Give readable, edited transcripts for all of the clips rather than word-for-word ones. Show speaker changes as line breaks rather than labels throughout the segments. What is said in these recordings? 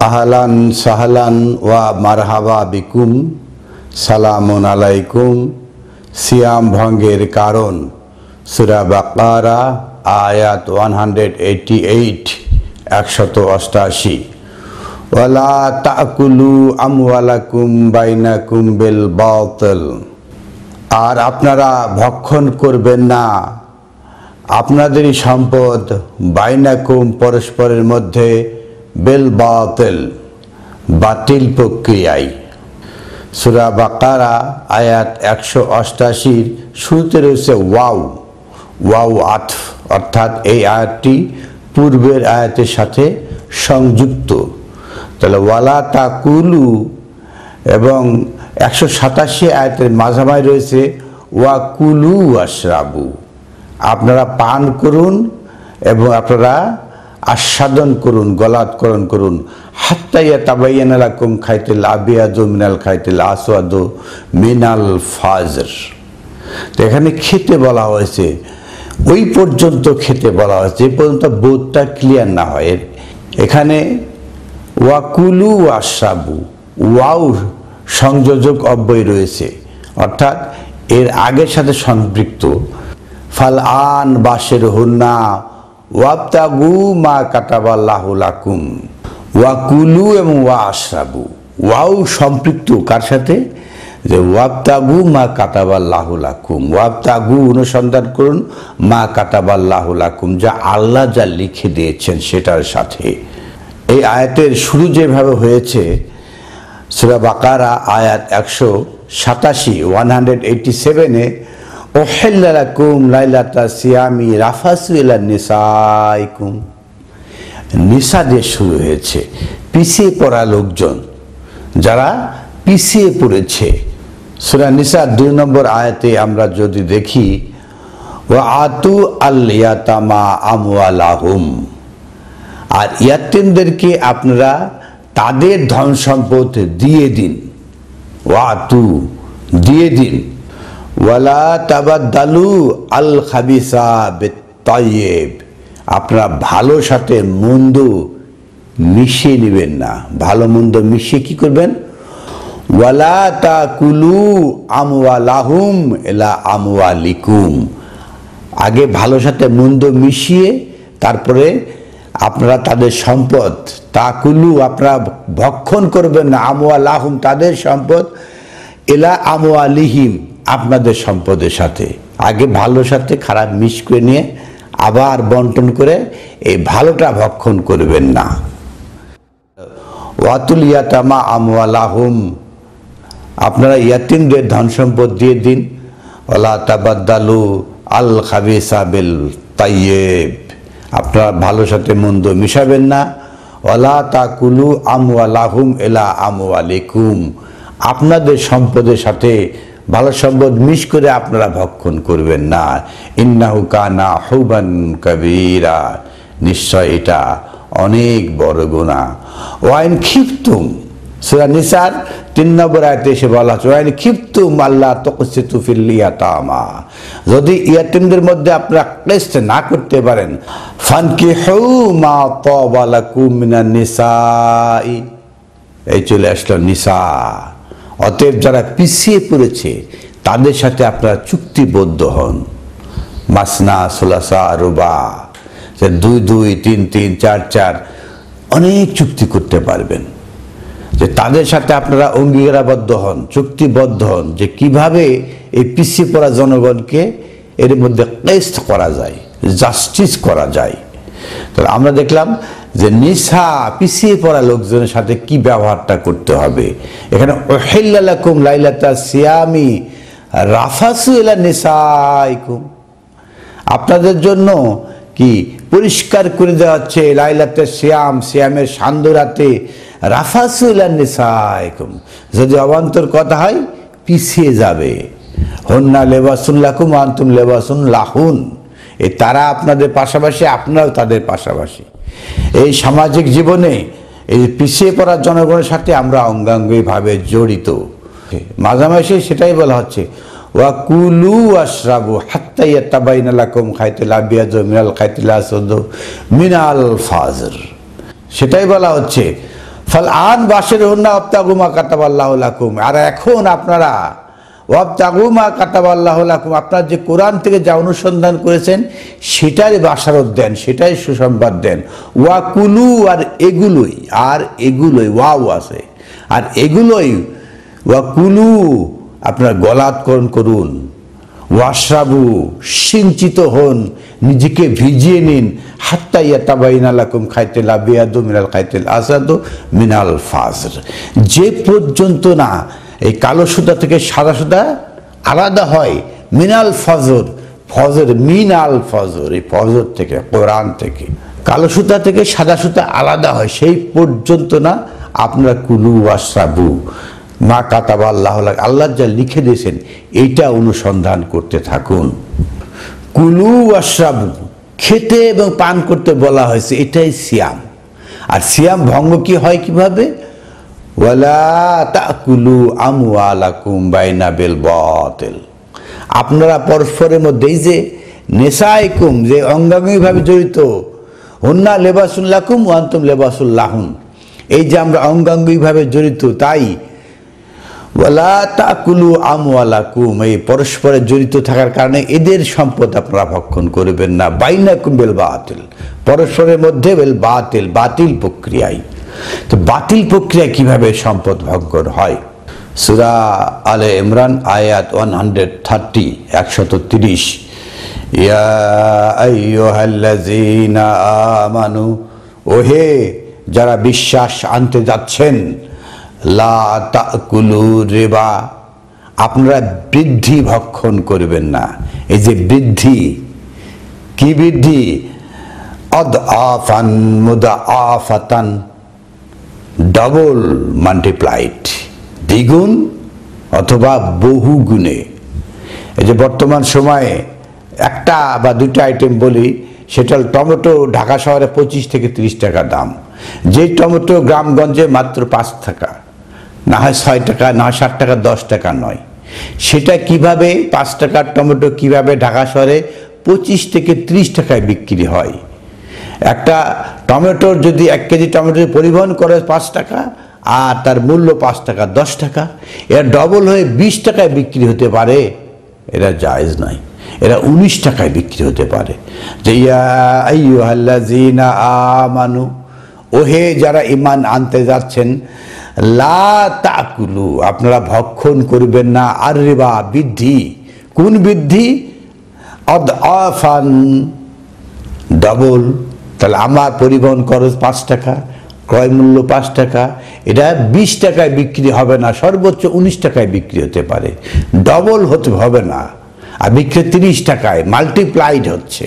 আহলান সাহলান ওয়া মারহাবা বিকুম, সালামুন আলাইকুম। সিয়াম ভঙ্গের কারণ, সূরা বাকারা আয়াত 188 188। ওয়ালা তাকুলু আমওয়ালাকুম বাইনাকুম বিল বাতিল, আর আপনারা ভক্ষণ করবেন না আপনাদেরই সম্পদ বাইনাকুম পরস্পরের মধ্যে বিল বাতিল, বাতিল প্রক্রিয়ায়। সূরা বাকারা আয়াত 188 শুরুতে রয়েছে ওয়াও আতফ, অর্থাৎ এই আয়াতটি পূর্বের আয়াতের সাথে সংযুক্ত। তাহলে ওয়ালা তাকুলু এবং 187 আয়াতের মাঝামাঝি রয়েছে ওয়াকুলু আশরাবু, আপনারা পান করুন এবং আপনারা আস্বাদন করুন, গলাৎকরণ করুন। হাত্তা ইয়াতাবায়ানা লাকুম খাইতুল আবিয়াদু মিনাল খাইতুল আসওয়াদু মিনাল ফাজর। তো এখানে খেতে বলা হয়েছে, ওই পর্যন্ত খেতে বলা হয়েছে যে পর্যন্ত বোধটা ক্লিয়ার না হয়। এখানে ওয়াকুলু আশরাবু, ওয়াও সংযোজক অব্যয় রয়েছে, অর্থাৎ এর আগের সাথে সম্পৃক্ত। ফাল আন বাশের হুন্না ওয়াবতাগু মা কাতাবাল্লাহু লাকুম, ওয়াকুলু এবং ওয়া আশরাবু, ওয়াও সম্পৃক্ত কার সাথে? যে ওয়াবতাগু মা কাতাবাল্লাহু লাকুম, ওয়াবতাগু অনুসন্ধান করুন মা কাতাবাল্লাহু লাকুম, যা আল্লাহ যা লিখে দিয়েছেন সেটার সাথে। এই আয়াতের শুরু যেভাবে হয়েছে সূরা বাকারা আয়াত 187 উহিল্লা লাকুম লাইলাতা সিয়ামি রাফাসু ইলা নিসাইকুম, নিসা দিয়ে শুরু হয়েছে। পিছিয়ে পড়া লোকজন, যারা পিছিয়ে পড়েছে। সূরা নিসা 2 নম্বর আয়াতে আমরা যদি দেখি ওয়া আতু আল ইয়াতামা আমওয়ালাহুম, আর ইয়াতীমদেরকে আপনারা তাদের ধন সম্পদ দিয়ে দিন। ওয়াতু দিয়ে দিন। ওয়ালা তাবাদ্দালু আল খাবিসা বিত তাইয়্যিব, আপনারা ভালো সাথে মন্দ মিশিয়ে নেবেন না। ভালো মন্দ মিশিয়ে কি করবেন? ওয়ালা তাকুলু আমওয়ালাহুম ইলা আমওয়ালিকুম, আগে ভালো সাথে মন্দ মিশিয়ে তারপরে আপনারা তাদের সম্পদ, তাকুলু আপনারা ভক্ষণ করবেন না, আমওয়ালাহুম তাদের সম্পদ, ইলা আমওয়ালিহিম আপনাদের সম্পদের সাথে। আগে ভালোর সাথে খারাপ মিশ করে নিয়ে আবার বন্টন করে এই ভালোটা ভক্ষণ করবেন না। ওয়াতুল ইয়াতামা আমওয়ালাহুম, আপনারা ইয়াতীমদের ধন সম্পদ দিয়ে দিন। ওয়ালা তাবাদ্দালু আল খাবিসা বিল তাইয়্যিব, আপনারা ভালোর সাথে মন্দ মিশাবেন না। ওয়ালা তাকুলু আমওয়ালাহুম ইলা আমওয়ালিকুম, আপনাদের সম্পদের সাথে ভালো সম্পদ মিশ করে আপনারা ভক্ষণ করবেন না। ইন্নাহু কানা হুবান কাবীরা, নিশ্চয় এটা অনেক বড় গুনাহ। ওয়াইন খিফতুম, সূরা নিসার 3 নম্বর আয়াতে এসে বলা হচ্ছে ওয়াইন খিফতুম আল্লাহ তুকসিতু ফিল ইয়াতামা, যদি ইয়াতীমদের মধ্যে আপনারা ক্লেষ্ট না করতে পারেন, ফানকিহু মা তাবা লাকুম মিনান নিসাই, এই চলে আসলো নিসা। অতএব যারা পিছিয়ে পড়েছে তাদের সাথে আপনারা চুক্তিবদ্ধ হন। মাসনা সুলাসা রুবা, 2 2 3 3 4 4 অনেক চুক্তি করতে পারবেন। যে তাদের সাথে আপনারা অঙ্গীকারাবদ্ধ হন, চুক্তিবদ্ধ হন যে কিভাবে এই পিছিয়ে পড়া জনগণকে এর মধ্যে ক্লেষ্ট করা যায়, জাস্টিস করা যায়। তাহলে আমরা দেখলাম যে নিসা পিছিয়ে পড়া লোকজনের সাথে কি ব্যবহারটা করতে হবে। এখানে উহিল্লা লাকুম লাইলাতা সিয়ামি রাফাসু ইলা নিসাইকুম, আপনাদের জন্য কি পরিষ্কার করে দেওয়া হচ্ছে লাইলাতে সিয়াম, সিয়ামের সান্ধ্য রাতে রাফাসু ইলা নিসাইকুম, যদি অবান্তর কথা হয় পিছিয়ে যাবে। হুন্না লিবাসুন লাকুম ওয়া আনতুম লিবাসুন লাহুন, এই তারা আপনাদের পাশাপাশি আপনারাও তাদের পাশাপাশি। এই সামাজিক জীবনে এই পিছিয়ে পড়া জনগণের সাথে আমরা অঙ্গাঙ্গিভাবে জড়িত। মাঝামাঝি সেটাই বলা হচ্ছে ওয়াকুলু আশরাবু হাত্তা ইয়াতাবায়ানা লাকুম খাইতুল আবিয়াদু মিনাল খাইতুল আসওয়াদু মিনাল ফাজর, সেটাই বলা হচ্ছে ফাল আন বাশিরুহুন্না ওয়াবতাগু মা কাতাবাল্লাহু লাকুম। আর এখন আপনারা ওয়াবতাগু মা কাতাবাল্লাহু লাকুম, আপনারা যে কোরআন থেকে যা অনুসন্ধান করেছেন সেটাই বাশারত দেন, সেটাই সুসংবাদ দেন। ওয়া কুলু, আর এগুলোই ওয়াও আছে, আর এগুলোই ওয়া কুলু আপনারা গলাৎকরণ করুন। ওয়াশরাবু সিঞ্চিত হন, নিজেকে ভিজিয়ে নিন। হাত্তা ইয়াতাবাইনা লাকুম খাইতুল আবিয়াদু মিনাল খাইতুল আসাদু মিনাল ফাজর, যে পর্যন্ত না এই কালো সুতা থেকে সাদা সুতা আলাদা হয়। মিনাল ফজর, ফজর মিনাল ফজর, এই ফজর থেকে, কোরআন থেকে কালো সুতা থেকে সাদা সুতা আলাদা হয়, সেই পর্যন্ত না আপনারা কুলু ওয়াশরাবু মা কাতাবা আল্লাহ, আল্লাহ যা লিখে দিয়েছেন এইটা অনুসন্ধান করতে থাকুন। কুলু ওয়াশরাবু, খেতে এবং পান করতে বলা হয়েছে, এটাই সিয়াম। আর সিয়াম ভঙ্গ কি হয় কিভাবে? ওয়ালা তাকুলু আমওয়ালাকুম বাইনা বিল বাতিল, আপনারা পরস্পরের মধ্যে এই যে নেশাইকুম, যে অঙ্গাঙ্গিভাবে জড়িত, হুন্না লেবাসুল লাকুম ওয়া আনতুম লেবাসুল লাহুন, এই যে আমরা অঙ্গাঙ্গিভাবে জড়িত, তাই ওয়ালা তাকুলু আমওয়ালাকুম, এই পরস্পরে জড়িত থাকার কারণে এদের সম্পদ আপনারা ভক্ষণ করবেন না। বাইনাকুম বিল বাতিল, পরস্পরের মধ্যে বিল বাতিল, বাতিল প্রক্রিয়ায়। তো বাতিল প্রক্রিয়ায় কিভাবে সম্পদ ভক্ষণ হয়? সূরা আলে ইমরান আয়াত 130, 130, ইয়া আইয়ুহাল্লাযীনা আমানু, ওহে যারা বিশ্বাস আনতে যাচ্ছেন, লা তাকুলু রিবা, আপনারা বৃদ্ধি ভক্ষণ করবেন না। এই যে বৃদ্ধি, কি বৃদ্ধি? আদআফান মুদাআফাতান, ডবল মাল্টিপ্লাইড, দ্বিগুণ অথবা বহু গুণে। এই যে বর্তমান সময়ে একটা বা দুটা আইটেম বলি, সেটা টমেটো ঢাকা শহরে 25 থেকে 30 টাকা দাম, যে টমেটো গ্রামগঞ্জে মাত্র 5 টাকা, না হয় 6 টাকা, না হয় 7 টাকা, 10 টাকা নয়। সেটা কিভাবে 5 টাকার টমেটো কিভাবে ঢাকা শহরে 25 থেকে 30 টাকায় বিক্রি হয়? একটা টমেটোর যদি 1 কেজি টমেটো পরিবহন করে 5 টাকা, আর তার মূল্য 5 টাকা, 10 টাকা, এরা ডবল হয়ে 20 টাকায় বিক্রি হতে পারে? এরা জায়েজ নয়, এরা 19 টাকায় বিক্রি হতে পারে। যে ইয়া আইয়ুহাল্লাযীনা আমানু, ওহে যারা ঈমান আনতে যাচ্ছেন, লা তাকুলু, আপনারা ভক্ষণ করবেন না আর রিবা, বৃদ্ধি। কোন বৃদ্ধি? আদআফান, ডবল। তাহলে আমার পরিবহন খরচ 5 টাকা, ক্রয় মূল্য 5 টাকা, এটা 20 টাকায় বিক্রি হবে না, সর্বোচ্চ 19 টাকায় বিক্রি হতে পারে, ডবল হতে হবে না। আর বিক্রি 30 টাকায়, মাল্টিপ্লাইড হচ্ছে,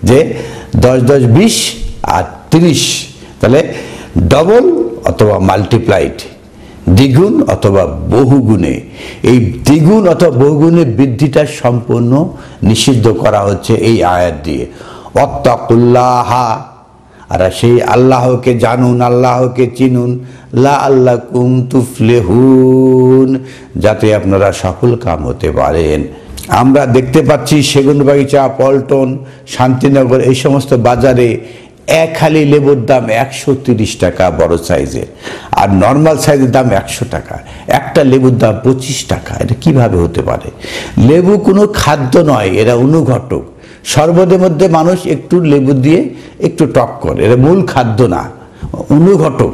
যে 10 10 20 আর 30, তাহলে ডবল অথবা মাল্টিপ্লাইড, দ্বিগুণ অথবা বহুগুণে। এই দ্বিগুণ অথবা বহুগুণে বৃদ্ধিটা সম্পূর্ণ নিষিদ্ধ করা হচ্ছে এই আয়াত দিয়ে। ওয়াত্তাকুল্লাহ, আর সেই আল্লাহকে জানুন, আল্লাহকে চিনুন, লাআল্লাকুম তুফলিহুন, যাতে আপনারা সফল কাম হতে পারেন। আমরা দেখতে পাচ্ছি সেগুনবাগিচা, পল্টন, শান্তিনগর, এই সমস্ত বাজারে এক হালি লেবুর দাম 130 টাকা বড় সাইজের, আর নর্মাল সাইজের দাম 100 টাকা। একটা লেবুর দাম 25 টাকা। এটা কিভাবে হতে পারে? লেবু কোনো খাদ্য নয়, এরা অনুঘটক। শরবতের মধ্যে মানুষ একটু লেবু দিয়ে একটু টক করে, এরা মূল খাদ্য না, অনুঘটক।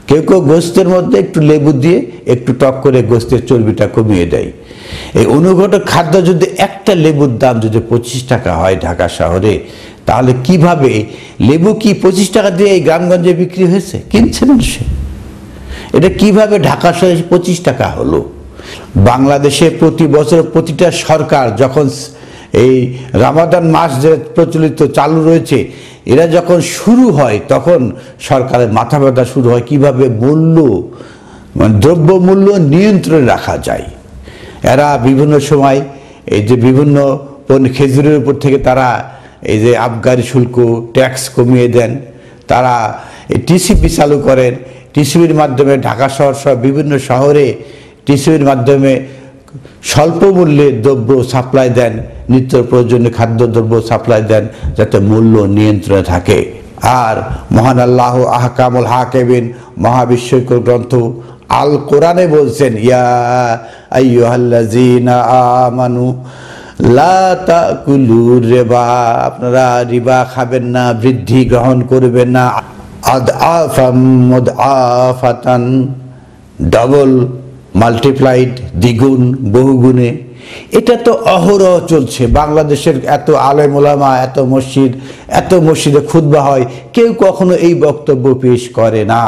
কেউ কেউ গোস্তের মধ্যে একটু লেবু দিয়ে একটু টক করে গোস্তের চর্বিটা কমিয়ে দেয়। এই অনুঘটক খাদ্য যদি একটা লেবুর দাম যদি 25 টাকা হয় ঢাকা শহরে, তাহলে কিভাবে লেবু কি 25 টাকা দিয়ে এই গ্রামগঞ্জে বিক্রি হয়েছে, কিনছে মানুষে? এটা কিভাবে ঢাকা শহরে 25 টাকা হলো? বাংলাদেশে প্রতি বছর প্রতিটা সরকার যখন এই রমাদান মাস যে প্রচলিত চালু রয়েছে, এরা যখন শুরু হয় তখন সরকারের মাথা ব্যথা শুরু হয় কিভাবে মূল্য, মানে দ্রব্য মূল্য নিয়ন্ত্রণে রাখা যায়। এরা বিভিন্ন সময় এই যে বিভিন্ন খেজুরের উপর থেকে তারা এই যে আবগারি শুল্ক, ট্যাক্স কমিয়ে দেন, তারা এই টিসিপি চালু করেন। টিসিপির মাধ্যমে ঢাকা শহর সহ বিভিন্ন শহরে টিসিপির মাধ্যমে স্বল্প মূল্যে দ্রব্য সাপ্লাই দেন, নিত্য প্রয়োজনীয় খাদ্যদ্রব্য সাপ্লাই দেন, যাতে মূল্য নিয়ন্ত্রণে থাকে। আর মহান আল্লাহ আহকামুল হাকিমিন মহাবিশ্বকর গ্রন্থ আল কোরআনে বলছেন, ইয়া আইয়ুহাল্লাযীনা আমানু লা তাকুলু রিবা, আপনারা রিবা খাবেন না, বৃদ্ধি গ্রহণ করবেন না, আদআফাম মুদআফাতান, ডবল মাল্টিপ্লাইড, দ্বিগুণ বহুগুণে। এটা তো অহরহ চলছে। বাংলাদেশের এত আলেম ওলামা, এত মসজিদে খুতবা হয়, কেউ কখনো এই বক্তব্য পেশ করে না,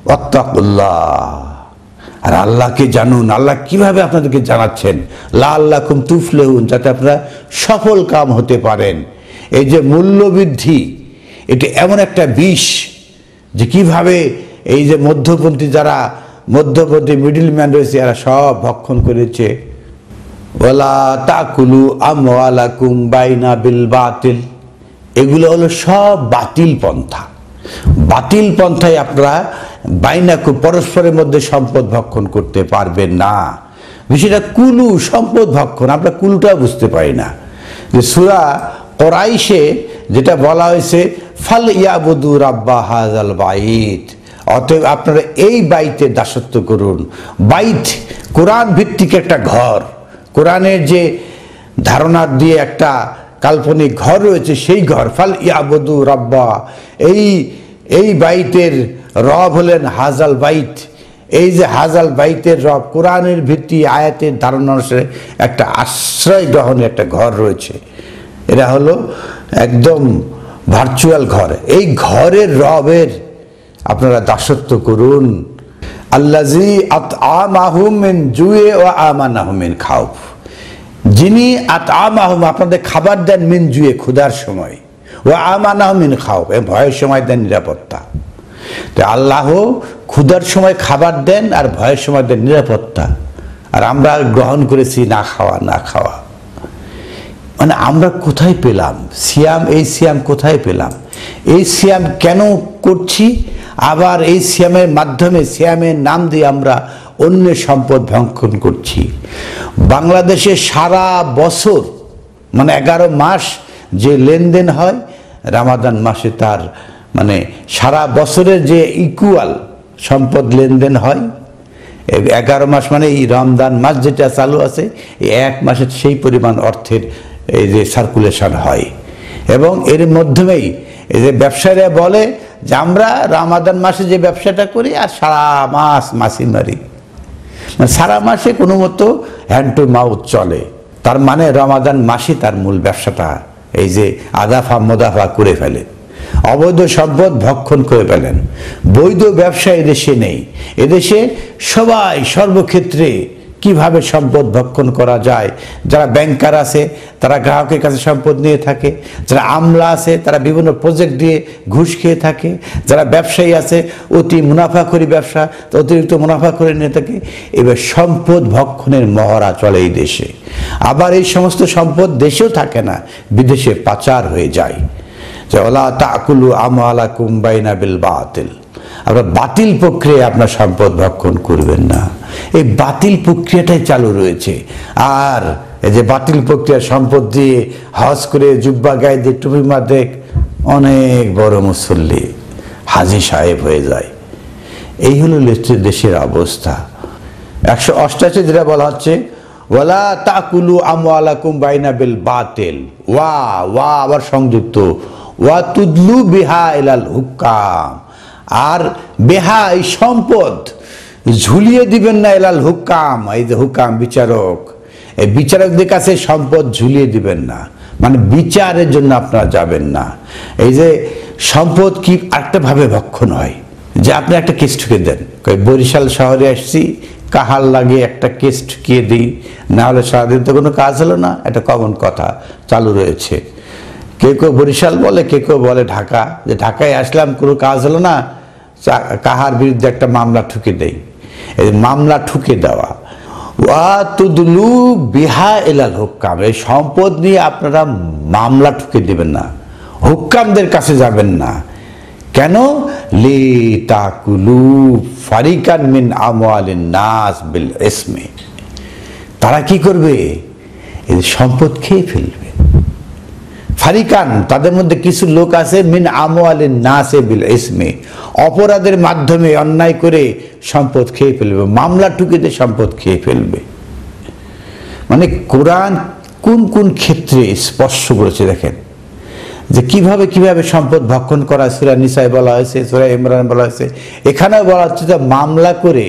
ওয়াত্তাকুল্লাহ, আর আল্লাহকে জানুন। আল্লাহ কিভাবে আপনাদেরকে জানাচ্ছেন, লাআল্লাকুম তুফলিহুন, যাতে আপনারা সফল কাম হতে পারেন। এই যে মূল্যবৃদ্ধি, এটা এমন একটা বিষ যে কিভাবে এই যে মধ্যপন্থী মিডলম্যান রয়েছে, এরা সব ভক্ষণ করেছে। ওয়ালা তাকুলু আমওয়ালাকুম বাইনা বিল বাতিল, এগুলো হলো সব বাতিল পন্থা। বাতিল পন্থায় আপনারা বাইনাকুম, পরস্পরের মধ্যে সম্পদ ভক্ষণ করতে পারবেন না। বিষয়টা কুলু, সম্পদ ভক্ষণ। আমরা কুলুটাও বুঝতে পারি না। যে সূরা কুরাইশে যেটা বলা হয়েছে, ফাল ইয়াবুদু রাব্বা হাযাল বাইত, অতএব আপনারা এই বাইতে দাসত্ব করুন। বাইত কোরআন ভিত্তিক একটা ঘর, কোরআনের যে ধারণা দিয়ে একটা কাল্পনিক ঘর রয়েছে, সেই ঘর। ফাল ইয়াবুদু রাব্বা, এই বাইতের রব হলেন হাজাল বাইত। এই যে হাজাল বাইতের রব, কোরআনের ভিত্তি আয়াতের ধারণা অনুসারে একটা আশ্রয় গ্রহণের একটা ঘর রয়েছে। এটা হলো একদম ভার্চুয়াল ঘর। এই ঘরের রবের আপনারা দাসত্ব করুন। আল্লাযী আতআমাহুম মিন জুই ওয়া আমানাহুম মিন খাউফ, যিনি আতআমাহুম, আপনাদের খাবার দেন, মিন জুয়ে, ক্ষুধার সময়, ওয়া আমানাহুম মিন খাউফ, ভয়ের সময় দেন নিরাপত্তা। তো আল্লাহ ক্ষুধার সময় খাবার দেন আর ভয়ের সময় দেন নিরাপত্তা। আর আমরা গ্রহণ করেছি না খাওয়া। মানে আমরা কোথায় পেলাম সিয়াম? এই সিয়াম কোথায় পেলাম? এই সিয়াম কেন করছি? আবার এই সিয়ামের মাধ্যমে, সিয়ামের নাম দিয়ে আমরা অন্যের সম্পদ ভক্ষণ করছি। বাংলাদেশে সারা বছর, মানে 11 মাস যে লেনদেন হয়, রমাদান মাসে তার মানে সারা বছরের যে ইকুয়াল সম্পদ লেনদেন হয়। 11 মাস মানে এই রমজান মাস যেটা চালু আছে, এই 1 মাসের সেই পরিমাণ অর্থের এই যে সার্কুলেশন হয়। এবং এর মাধ্যমেই এই যে ব্যবসায়ীরা বলে যে আমরা রমাদান মাসে যে ব্যবসাটা করি আর সারা মাস মাছি মারি, মানে সারা মাসে কোনো মতো হ্যান্ড টু মাউথ চলে। তার মানে রমাদান মাসে তার মূল ব্যবসাটা এই যে আদাফা মোদাফা করে ফেলে, অবৈধ সম্পদ ভক্ষণ করে ফেলেন। বৈধ ব্যবসা এদেশে নেই। এদেশে সবাই সর্বক্ষেত্রে কিভাবে সম্পদ ভক্ষণ করা যায়, যারা ব্যাংকার আছে তারা গ্রাহকের কাছে সম্পদ নিয়ে থাকে, যারা আমলা আছে তারা বিভিন্ন প্রজেক্ট দিয়ে ঘুষ খেয়ে থাকে, যারা ব্যবসায়ী আছে অতি মুনাফাখোরি ব্যবসা, অতিরিক্ত মুনাফা করে নিয়ে থাকে। এবার সম্পদ ভক্ষণের মহড়া চলে এই দেশে। আবার এই সমস্ত সম্পদ দেশেও থাকে না, বিদেশে পাচার হয়ে যায়। যে ওয়ালা তাকুলু আমওয়ালাকুম বাইনা বিল বাতিল, আপনার বাতিল প্রক্রিয়ায় আপনার সম্পদ ভক্ষণ করবেন না। এই বাতিল প্রক্রিয়াটাই চালু রয়েছে। আর এই যে বাতিল প্রক্রিয়া, সম্পদ দিয়ে হজ করে জুব্বা গায়ে দিয়ে টুপি মাথায় অনেক বড় মুসল্লি হাজী সাহেব হয়ে যায়। এই হলো দেশের অবস্থা। 188 যেটা বলা হচ্ছে, ওয়ালা তাকুলু আমওয়ালাকুম বাইনা বিল বাতিল, ওয়া আবার সংযুক্ত, ওয়া তুদলু বিহা ইলাল হুকাম, আর বেহা এই সম্পদ ঝুলিয়ে দিবেন না ইলাল হুকাম, এই যে হুকাম বিচারক, এই বিচারকদের কাছে সম্পদ ঝুলিয়ে দিবেন না, মানে বিচারের জন্য আপনারা যাবেন না। এই যে সম্পদ কি একটা ভাবে ভক্ষণ হয়, যে আপনি একটা কেস ঠুকে দেন, বরিশাল শহরে আসছি, কাহার লাগে একটা কেস ঠুকিয়ে দিই, না হলে সারাদিন তো কোনো কাজ হলো না, একটা কমন কথা চালু রয়েছে। কেউ কেউ বরিশাল বলে, কেউ কেউ বলে ঢাকা, যে ঢাকায় আসলাম কোনো কাজ হলো না, কাহার বিরুদ্ধে একটা মামলা ঠুকে দেই। এই মামলা ঠুকে দেওয়া, ওয়া তুদলু বিহা ইলাল হুকাম, এই সম্পদ নিয়ে আপনারা মামলা ঠুকে দিবেন না, হুকামদের কাছে যাবেন না। কেন? লি তাকুলু ফারিকান মিন আমওয়ালিন নাস বিল ইসমি, তারা কি করবে? এই সম্পদ খেয়ে ফেলবে। ফারিকান, তাদের মধ্যে কিছু লোক আছে মিন আমওয়ালিন নাসে বিল ইসমে, অপরাধের মাধ্যমে অন্যায় করে সম্পদ খেয়ে ফেলবে, মামলা টুকিতে সম্পদ খেয়ে ফেলবে। মানে কোরআন কোন কোন ক্ষেত্রে স্পর্শ করেছে দেখেন, যে কিভাবে কিভাবে সম্পদ ভক্ষণ করা সূরা নিসায় বলা হয়েছে, সূরা ইমরান বলা হয়েছে, এখানেও বলা হচ্ছে যে মামলা করে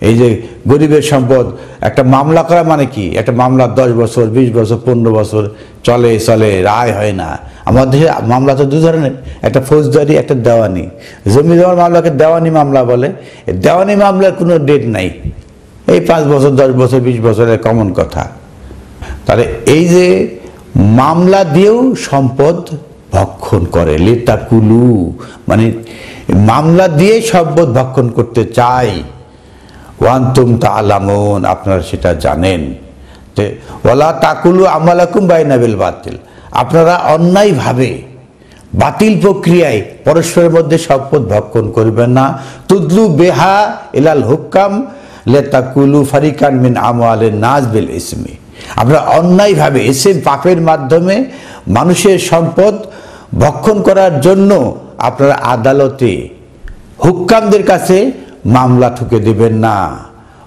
এই যে গরিবের সম্পদ, একটা মামলা করা মানে কি, একটা মামলা 10 বছর 20 বছর 15 বছর চলে চলে রায় হয় না। আমাদের দেশে মামলা তো দু ধরনের, একটা ফৌজদারি একটা দেওয়ানি। জমি জমার মামলাকে দেওয়ানি মামলা বলে। দেওয়ানি মামলার কোনো ডেট নাই, এই 5 বছর 10 বছর 20 বছরের কমন কথা। তাহলে এই যে মামলা দিয়েও সম্পদ ভক্ষণ করে, লিতাকুলু মানে মামলা দিয়ে সম্পদ ভক্ষণ করতে চাই, ওয়ান্তুম তাআলামুন আপনারা সেটা জানেন। যে ওয়ালা তাকুলু আমালাকুম বাইনা বিল বাতিল, আপনারা অন্যায়ভাবে বাতিল প্রক্রিয়ায় পরস্পরের মধ্যে সম্পদ ভক্ষণ করবেন না। তুদলু বেহা ইলাল হুকাম লিতাকুলু ফারিকান মিন আমওয়ালিন নাস বিল ইসমি, আপনারা অন্যায়ভাবে এসে পাপের মাধ্যমে মানুষের সম্পদ ভক্ষণ করার জন্য আপনারা আদালতে হুক্কামদের কাছে মামলা ঠুকে দিবেন না।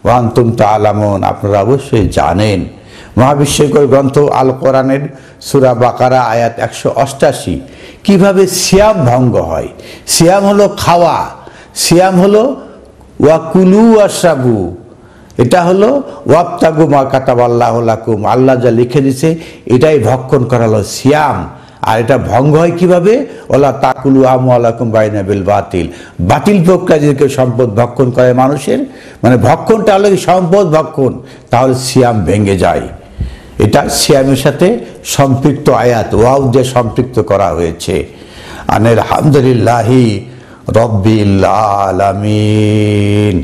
ওয়ান্তুম তাআলামুন আপনারা অবশ্যই জানেন। মহাবিশ্বকর গ্রন্থ আল কোরআনের সূরা বাকারা আয়াত 188 কিভাবে সিয়াম ভঙ্গ হয়। সিয়াম হলো খাওয়া, সিয়াম হলো ওয়াকুলু ওয়াশরাবু, এটা হলো ওয়াবতাগু মা কাতাবাল্লাহু লাকুম, আল্লাহ যা লিখে দিয়েছে এটাই ভক্ষণ করা হলো সিয়াম। আর এটা ভঙ্গ হয় কিভাবে, ওলা তাকুলু আমওয়ালাকুম বাইনা বিল বাতিল, বাতিল প্রক্রিয়া যদি কেউ সম্পদ ভক্ষণ করে মানুষের, মানে ভক্ষণটা হলো সম্পদ ভক্ষণ, তাহলে সিয়াম ভেঙে যায়। এটা সিয়ামের সাথে সম্পৃক্ত আয়াত, ওয়াও দিয়ে সম্পৃক্ত করা হয়েছে। আলহামদুলিল্লাহি রব্বিল আলামিন।